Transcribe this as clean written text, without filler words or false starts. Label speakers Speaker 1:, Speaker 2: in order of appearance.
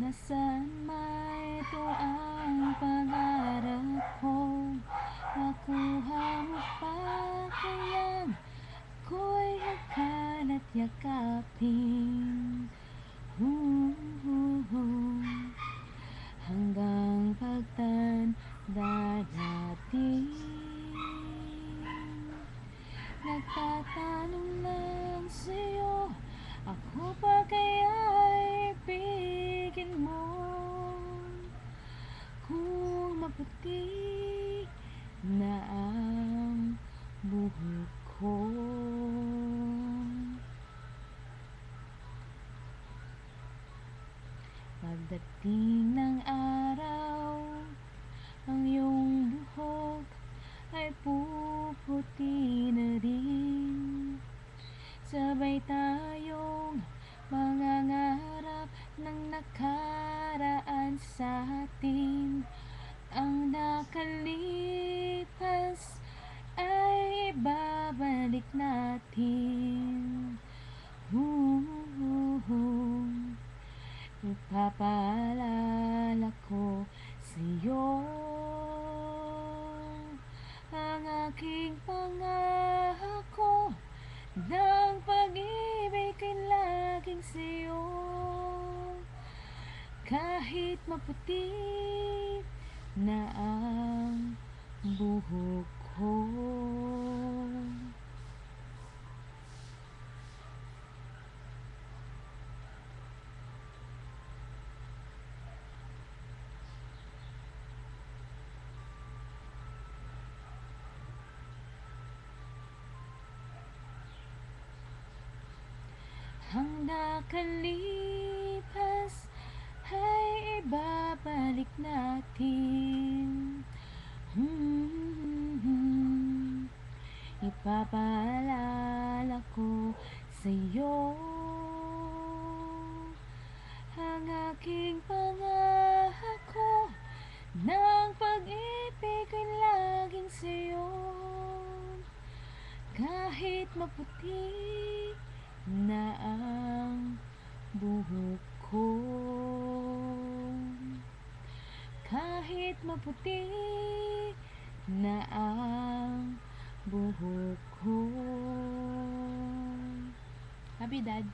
Speaker 1: Nasaan man ito ang pangarap ko, makuha mo pa kayang ako'y hagkan at yakapin. Hanggang pagtanda natin, nagtatanong lang sa'yo, ako pa kaya'y ibigin mo? Kung maputi na ang buhok ko, pagdating ng araw, ang iyong buhok ay puputi na rin. Sabay tayong mangangarap ng nakaraan sa atin. Ang nakalipas ay ibabalik natin. Ipapaalala ko sa'yo ang aking pangako ng pag-ibig ko'y laging sa'yo. Kahit maputi na ang buhok ko. Ang nakalipas ay ibabalik natin. Ipapaalala ko sa'yo ang aking pangako ng pag-ibig ko'y laging sa'yo. Kahit maputi na ang buhok ko, kahit maputi na ang buhok ko. Happy Dad.